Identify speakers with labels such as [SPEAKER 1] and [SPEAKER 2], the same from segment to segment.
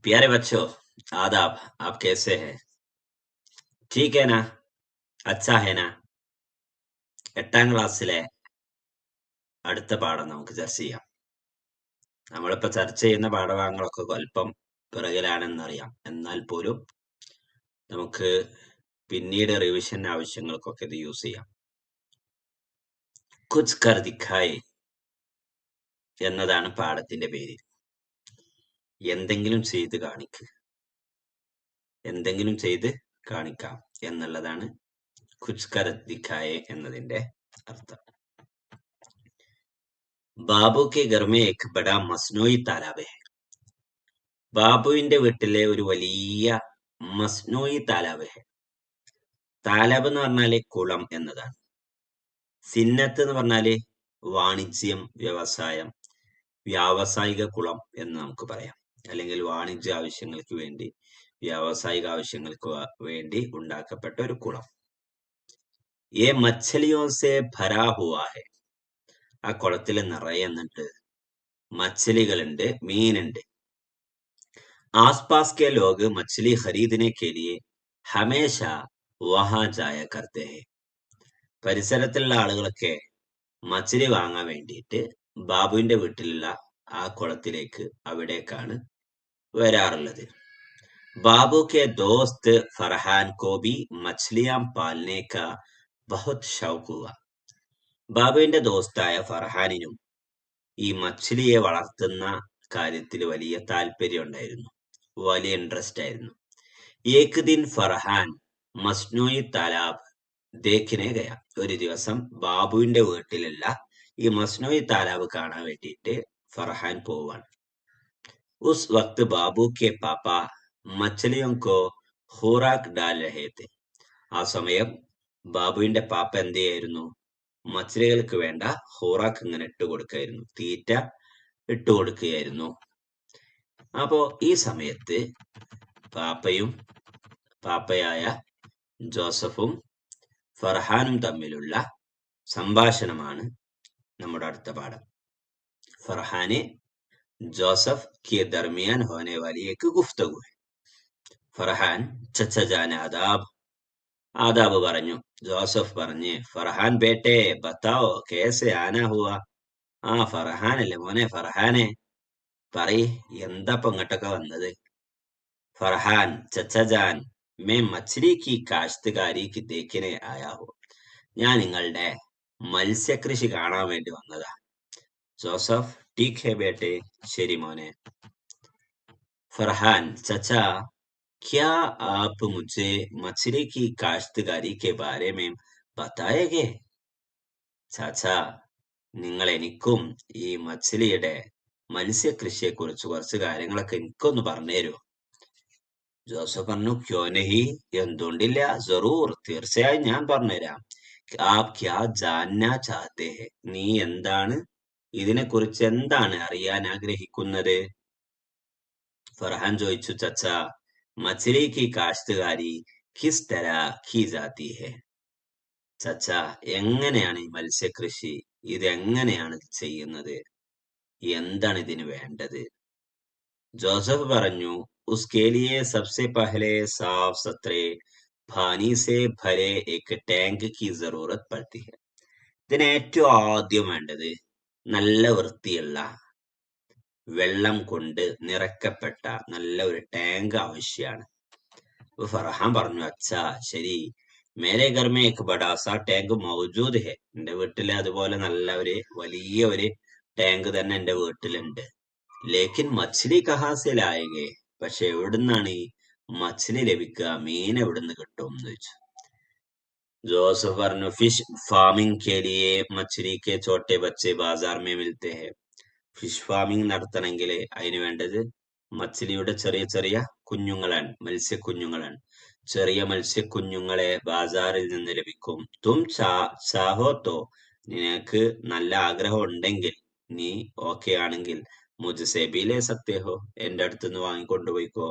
[SPEAKER 1] प्यारे बच्चों, आदाब। आप कैसे हैं? ठीक है ना? अच्छा है ना? 8ാം ക്ലാസ്സിലെ അടുത്ത പാഠം നമുക്ക് ചർച്ച ചെയ്യാം. നമ്മളിപ്പോ ചർച്ച ചെയ്യുന്ന പാഠഭാഗങ്ങളൊക്കെ അല്പം പിറകിലാണെന്നറിയാം. എന്നാൽ പോലും നമുക്ക് പിന്നീട് റിവിഷൻ ആവശ്യങ്ങൾക്കൊക്കെ ഇത് യൂസ് ചെയ്യാം. കുച്ച് കർ ദിഖായേ എന്നതാണ് പാഠത്തിന്റെ പേര്. എന്തെങ്കിലും ചെയ്ത് കാണിക്കുക, എന്തെങ്കിലും ചെയ്ത് കാണിക്കാം എന്നുള്ളതാണ് കുച്ച് കർ ദിഖായേ എന്നതിന്റെ അർത്ഥം. ബാബു കെ ഘർ മേ ഏക് ബഡാ മസ്നൂയി താലാബ് ഹൈ. ബാബുവിന്റെ വീട്ടിലെ ഒരു വലിയ മസ്നൂയി താലാബ് ഹൈ. താലാബ് എന്ന് പറഞ്ഞാല് കുളം എന്നതാണ്. സിന്നത്ത് എന്ന് പറഞ്ഞാല് വാണിജ്യം, വ്യവസായം, വ്യാവസായിക കുളം എന്ന് നമുക്ക് പറയാം. അല്ലെങ്കിൽ വാണിജ്യ ആവശ്യങ്ങൾക്ക് വേണ്ടി, വ്യാവസായിക ആവശ്യങ്ങൾക്ക് വേണ്ടി ഉണ്ടാക്കപ്പെട്ട ഒരു കുളം. യേ മച്ഛലിയോ സെ ഭരാ ഹുവാ ഹൈ. ആ കുളത്തിൽ നിറയെ എന്നിട്ട് മച്ഛലികളുണ്ട്, മീനുണ്ട്. आसपास के लोग मछली खरीदने के लिए हमेशा वहां जाया करते हैं. പരിസരത്തുള്ള ആളുകളൊക്കെ മച്ചിലി വാങ്ങാൻ വേണ്ടിയിട്ട് ബാബുവിന്റെ വീട്ടിലുള്ള ആ കുളത്തിലേക്ക്, അവിടേക്കാണ് വരാറുള്ളത്. ബാബു കെ ദോസ്ത് ഫർഹാൻ കോ ഭി മച്ഛലിയാം പാൽനെ കാ ബഹുത് ഷൗഖ് ഹുവ. ബാബുവിന്റെ ദോസ്തായ ഫർഹാനിനും ഈ മച്ഛലിയെ വളർത്തുന്ന കാര്യത്തിൽ വലിയ താല്പര്യം ഉണ്ടായിരുന്നു, വലിയ ഇൻട്രസ്റ്റ് ആയിരുന്നു. ഏക് ദിൻ ഫർഹാൻ മസ്നൂയി താലാബ് ദേഖിനെ ഗയ. ഒരു ദിവസം ബാബുവിന്റെ വീട്ടിലുള്ള ഈ മസ്നൂയി താലാബ് കാണാൻ വേണ്ടിയിട്ട് ഫർഹാൻ പോവാണ്. ഉസ് വക്ത് ബാബു കെ പാപ്പ മച്ഛലിയോ കോ ഖുറാക് ഡാൽ രഹേ തെ. ആ സമയം ബാബുവിന്റെ പാപ്പ എന്ത് ചെയ്യായിരുന്നു? മച്ഛലികൾക്ക് വേണ്ട ഖുറാക്ക് ഇങ്ങനെ ഇട്ടുകൊടുക്കായിരുന്നു, തീറ്റ ഇട്ടുകൊടുക്കുകയായിരുന്നു. അപ്പോ ഈ സമയത്ത് പാപ്പയായ ജോസഫും ഫർഹാനും തമ്മിലുള്ള സംഭാഷണമാണ് നമ്മുടെ അടുത്ത പാഠം. ഫർഹാനെ ജോസഫ് കെ ദർമിയാൻ ഹോനെ വാലി ഏക് ഗുഫ്തഗു ഹൈ. ഫർഹാൻ ചച്ച ജാൻ ആദാബ്. ആദാബ് പറഞ്ഞു. ജോസഫ് പറഞ്ഞ്, ഫർഹാൻ ബേട്ടെ ബത്താവോ കേസെ ആനാ ഹുവ. ആ ഫർഹാൻ അല്ലേ മോനെ, ഫർഹാനെ പറയ്, എന്താ ഇങ്ങോട്ടൊക്കെ വന്നത്? ഫർഹാൻ ചച്ച ജാൻ മേ മച്ഛലി കി കാശ്തകാരി കി ദേഖിനെ ആയാ ഹോ. ഞാൻ നിങ്ങളുടെ മത്സ്യകൃഷി കാണാൻ വേണ്ടി വന്നതാ. ജോസഫ് ടീക് ഹെ ബേട്ടെ, ശരി മോനെ. ഫർഹാൻ ചച്ചാ ക്യാ ആപ് മുझे മച്ഛലി കി കാശ്തകാരി കെ ബാരെ മേ ബതായേഗെ. ചാച്ചാ, നിങ്ങൾ എനിക്കും ഈ മത്സ്യകൃഷിയെ കുറിച്ച് കുറച്ച് കാര്യങ്ങളൊക്കെ എനിക്കൊന്ന് പറഞ്ഞു തരുമോ? ജോസഫ് പറഞ്ഞു, ക്യോ നഹി, എന്തുകൊണ്ടില്ല, ജറൂർ, തീർച്ചയായും ഞാൻ പറഞ്ഞുതരാം. ആപ് ക്യാ ജാൻനാ ചാഹത്തെ ഹെ. നീ എന്താണ് ഇതിനെക്കുറിച്ച് എന്താണ് അറിയാൻ ആഗ്രഹിക്കുന്നത്? ഫർഹാൻ ചോദിച്ചു, ചച്ചാ മച്ഛലി കി കാശ്തകാരി കിസ് തരാ കി ജാതി ഹെ. ചച്ചാ, എങ്ങനെയാണ് ഈ മത്സ്യകൃഷി, ഇതെങ്ങനെയാണ് ചെയ്യുന്നത്, എന്താണ് ഇതിന് വേണ്ടത്? ജോസഫ് പറഞ്ഞു, उसके लिए सबसे पहले साफ सुथरे पानी से भरे एक टैंक की जरूरत पड़ती है. ഇതിന് ഏറ്റവും ആദ്യം വേണ്ടത് നല്ല വൃത്തിയുള്ള, വെള്ളം കൊണ്ട് നിറക്കപ്പെട്ട നല്ല ഒരു ടാങ്ക് ആവശ്യമാണ്. ഫർഹാൻ പറഞ്ഞു, അച്ഛാ ശരി, മേരെ ഘർ മേ ഏക് ബഡാ സാ ടാങ്ക് മൗജൂദ് ഹെ. എന്റെ വീട്ടില് അതുപോലെ നല്ല ഒരു വലിയ ഒരു ടാങ്ക് തന്നെ എന്റെ വീട്ടിലുണ്ട്. ലേക്കിൻ മച്ഛലി കഹാ സെ ലായേഗെ. പക്ഷെ എവിടുന്നാണ് ഈ മച്ഛലി ലഭിക്കുക, മീൻ എവിടുന്ന് കിട്ടും എന്ന് ചോദിച്ചു. ജോസഫ് പറഞ്ഞു, ഫിഷ് ഫാമിംഗ് കെ ലിയേ മച്ഛലി കെ ചോട്ടെ ബच्चे ബാസാർ മേ മിൽത്തെ ഹെ. ഫിഷ് ഫാമിംഗ് നടത്തണമെങ്കിൽ അതിന് വേണ്ടത് മച്ഛലിയുടെ ചെറിയ ചെറിയ കുഞ്ഞുങ്ങളാണ്, മത്സ്യക്കുഞ്ഞുങ്ങളാണ്. ചെറിയ മത്സ്യക്കുഞ്ഞുങ്ങളെ ബാസാറിൽ നിന്ന് ലഭിക്കും. തും ചാഹോ തോ, നിനക്ക് നല്ല ആഗ്രഹം ഉണ്ടെങ്കിൽ, നീ ഓക്കെ ആണെങ്കിൽ, മുझसे भी ले सकते हो, എന്റെ അടുത്തുനിന്ന് വാങ്ങിക്കൊണ്ടുപോയിക്കോ.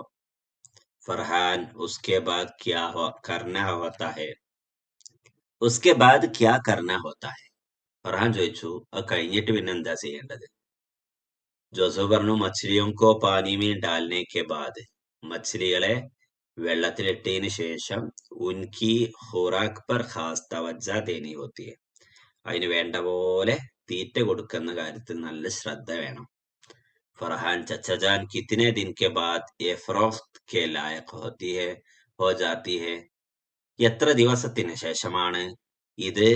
[SPEAKER 1] ഫർഹാൻ ഉസ്കെ ബാദ് ക്യാ കർനാ ഹോത്താ ഹെ. ഉസ്കെ ബാദ് ക്യാ കർനാ ഹോത്താ ഹെ. ഫർഹാൻ ചോദിച്ചു, അത് കഴിഞ്ഞിട്ട് പിന്നെ എന്താ ചെയ്യേണ്ടത്? ജോസഫ് പറഞ്ഞു മछलियों को पानी में डालने के बाद മछലികളെ വെള്ളത്തിലിട്ടതിന് ശേഷം ഉൻകി ഖുറാഖ് पर खास तवज्जो देनी होती है അതിന് വേണ്ട പോലെ തീറ്റ കൊടുക്കുന്ന കാര്യത്തിൽ നല്ല ശ്രദ്ധ വേണം. फरहान चचा जान कितने दिन के बाद ये फरोख्त के लायक होती है हो जाती है എത്ര ദിവസത്തിന് ശേഷമാണ് ഇത്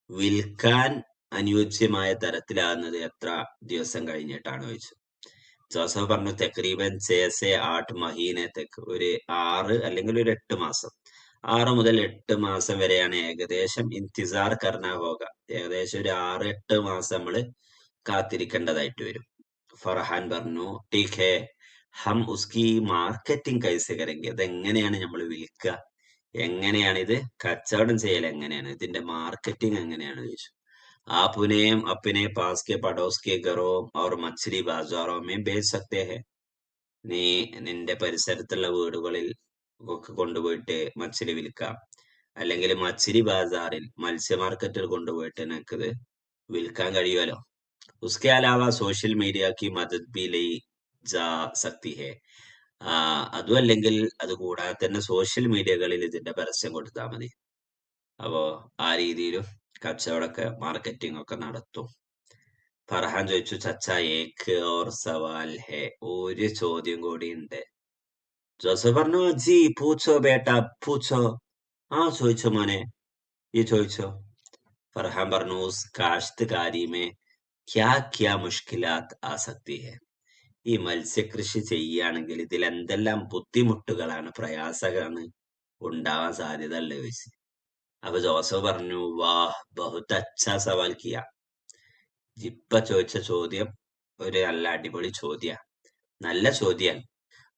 [SPEAKER 1] വിൽക്കാൻ അനുയോജ്യമായ തരത്തിലാകുന്നത്, എത്ര ദിവസം കഴിഞ്ഞിട്ടാണ് ചോദിച്ചു. ജോസഫ് പറഞ്ഞു തക്രീബൻ 6 മഹീനെ തെക്ക്, ഒരു 6 അല്ലെങ്കിൽ ഒരു 8 മാസം, 6 മുതൽ 8 മാസം വരെയാണ് ഏകദേശം ഇന്തിസാർ കർണ ഹോക, ഏകദേശം ഒരു 6-8 മാസം നമ്മള് കാത്തിരിക്കേണ്ടതായിട്ട് വരും. ഫർഹാൻ പറഞ്ഞു ടീക് ഹേ ഹം ഉസ്കി മാർക്കറ്റിംഗ് കൈസെ കരെങ്കെ, ഇതെങ്ങനെയാണ് നമ്മൾ വിൽക്കുക, എങ്ങനെയാണ് ഇത് കച്ചവടം ചെയ്യൽ, എങ്ങനെയാണ് ഇതിന്റെ മാർക്കറ്റിംഗ് എങ്ങനെയാണ് ചോദിച്ചു. आप उन्हें अपने पास के पड़ोस के घरों और मछली बाजारों में बेच सकते हैं. നീ നിന്റെ പരിസരത്തുള്ള വീടുകളിൽ ഒക്കെ കൊണ്ടുപോയിട്ട് മച്ചിലി വിൽക്കാം, അല്ലെങ്കിൽ മച്ചിലി ബാസാറിൽ മത്സ്യ മാർക്കറ്റിൽ കൊണ്ടുപോയിട്ട് നിനക്കിത് വിൽക്കാൻ കഴിയുമല്ലോ. उसके अलावा सोशल मीडिया की मदद भी ली जा सकती है. അതും അല്ലെങ്കിൽ അത് കൂടാതെ തന്നെ സോഷ്യൽ മീഡിയകളിൽ ഇതിന്റെ പരസ്യം കൊടുത്താൽ മതി. അപ്പോ ആ രീതിയിലും കച്ചവടമൊക്കെ മാർക്കറ്റിംഗ് ഒക്കെ നടത്തും. ഫർഹാൻ ചോദിച്ചു ചച്ച ഏക് ഓർ സവാൽ ഹെ, ഒരു ചോദ്യം കൂടി ഉണ്ട്. ജോസഫ് പറഞ്ഞു ജി പൂച്ചോ ബേട്ട പൂച്ചോ, ആ ചോദിച്ചോ മോനെ, ഈ ചോദിച്ചോ. ഫർഹാൻ പറഞ്ഞു ഉസ് കാശ്ത്കാരി മേ ക്യാ ക്യാ മുഷ്കിലാത്ത് ആ സക്തി ഹെ, ഈ മത്സ്യകൃഷി ചെയ്യുകയാണെങ്കിൽ ഇതിൽ എന്തെല്ലാം ബുദ്ധിമുട്ടുകളാണ്, പ്രയാസങ്ങളാണ് ഉണ്ടാവാൻ സാധ്യത ഉള്ളത് ചോദിച്ചു. അപ്പൊ ജോസഫ് പറഞ്ഞു വാഹ് ബഹുത് അച്ഛാ സവാൽ കിയ, ഇപ്പൊ ചോദിച്ച ചോദ്യം ഒരു നല്ല അടിപൊളി ചോദ്യ, നല്ല ചോദ്യാണ്.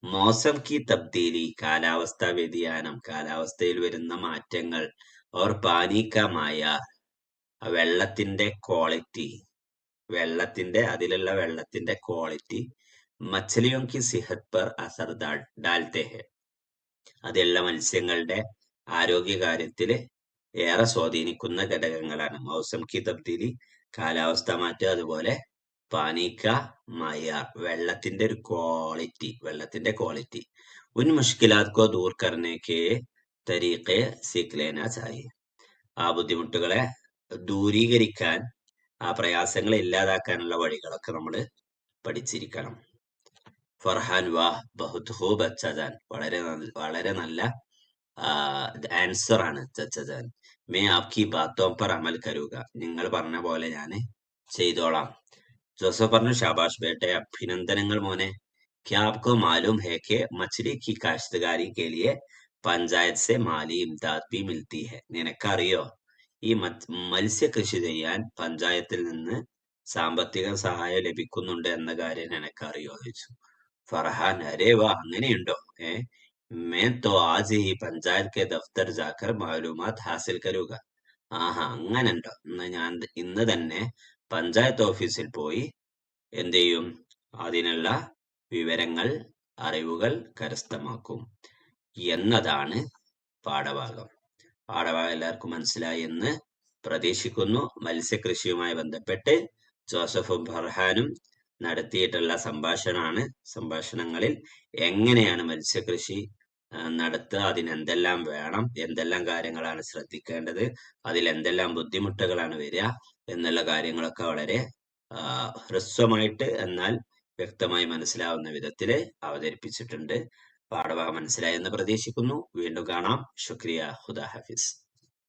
[SPEAKER 1] മോസം കി തബ്ദീലി, കാലാവസ്ഥാ വ്യതിയാനം, കാലാവസ്ഥയിൽ വരുന്ന മാറ്റങ്ങൾ, ഓർ പാനി കാ മായ, വെള്ളത്തിന്റെ ക്വാളിറ്റി, വെള്ളത്തിന്റെ അതിലുള്ള വെള്ളത്തിന്റെ ക്വാളിറ്റി, മച്ഛലിയോं की सेहत पर असर डालते हैं, അതെല്ലാം മത്സ്യങ്ങളുടെ ആരോഗ്യകാര്യത്തില് ഏറെ സ്വാധീനിക്കുന്ന ഘടകങ്ങളാണ്. മൗസം കി തബ്ദീലി, കാലാവസ്ഥ മാറ്റം, അതുപോലെ പാനിക്ക മായ, വെള്ളത്തിന്റെ ഒരു ക്വാളിറ്റി, വെള്ളത്തിന്റെ ക്വാളിറ്റി. ഉൻ മുഷ്കിലാത് കോ ദൂർ കർനെ കെ തരീഖെ സീഖ് ലേനാ ചാഹിയെ, ആ ബുദ്ധിമുട്ടുകളെ ദൂരീകരിക്കാൻ, ആ പ്രയാസങ്ങളെ ഇല്ലാതാക്കാനുള്ള വഴികളൊക്കെ നമ്മൾ പഠിച്ചിരിക്കണം. ഫർഹാൻ വാഹ് ബഹുത് ഹൂബ് അച്ഛാജാൻ, വളരെ നല്ല ആൻസർ ആണ് ചച്ചാജാൻ. മേ ആപ്കി ബാത്തോം പർ അമൽ കരുക, നിങ്ങൾ പറഞ്ഞ പോലെ ഞാൻ ചെയ്തോളാം. ജോസഫ് പറഞ്ഞു ഷാബാഷ് ബേട്ടെ, അഭിനന്ദനങ്ങൾ മോനെ. ക്യാ ആപ്കോ മാലൂം ഹെ കെ മച്ഛലി കി കാശ്തകാരി കെ ലിയെ പഞ്ചായത്ത് സെ മാലി ഇംദാദ് ഭി മിൽത്തി ഹെ, നിനക്കറിയോ ഈ മത്സ്യ കൃഷി ചെയ്യാൻ പഞ്ചായത്തിൽ നിന്ന് സാമ്പത്തിക സഹായം ലഭിക്കുന്നുണ്ട് എന്ന കാര്യം നിനക്കറിയോ ചോദിച്ചു. ഫർഹാൻ അരേ വാ, അങ്ങനെയുണ്ടോ, मैं तो आज ही पंचायत के दफ्तर जाकर मालूमात हासिल करूंगा. ആഹാ അങ്ങനുണ്ടോ, എന്നാ ഞാൻ ഇന്ന് തന്നെ പഞ്ചായത്ത് ഓഫീസിൽ പോയി എന്ത് ചെയ്യും, അതിനുള്ള വിവരങ്ങൾ, അറിവുകൾ കരസ്ഥമാക്കും എന്നതാണ് പാഠഭാഗം. പാഠഭാഗം എല്ലാവർക്കും മനസ്സിലായി എന്ന് പ്രതീക്ഷിക്കുന്നു. മത്സ്യകൃഷിയുമായി ബന്ധപ്പെട്ട് ജോസഫും ഫർഹാനും നടത്തിയിട്ടുള്ള സംഭാഷണങ്ങളിൽ എങ്ങനെയാണ് മത്സ്യകൃഷി നടത്തുക, അതിനെന്തെല്ലാം വേണം, എന്തെല്ലാം കാര്യങ്ങളാണ് ശ്രദ്ധിക്കേണ്ടത്, അതിൽ എന്തെല്ലാം ബുദ്ധിമുട്ടുകളാണ് വരിക എന്നുള്ള കാര്യങ്ങളൊക്കെ വളരെ ഹ്രസ്വമായിട്ട് എന്നാൽ വ്യക്തമായി മനസ്സിലാവുന്ന വിധത്തിൽ അവതരിപ്പിച്ചിട്ടുണ്ട്. പാഠഭാഗം മനസ്സിലായി എന്ന് പ്രതീക്ഷിക്കുന്നു. വീണ്ടും കാണാം. ശുക്രിയ. ഖുദാ ഹാഫിസ്.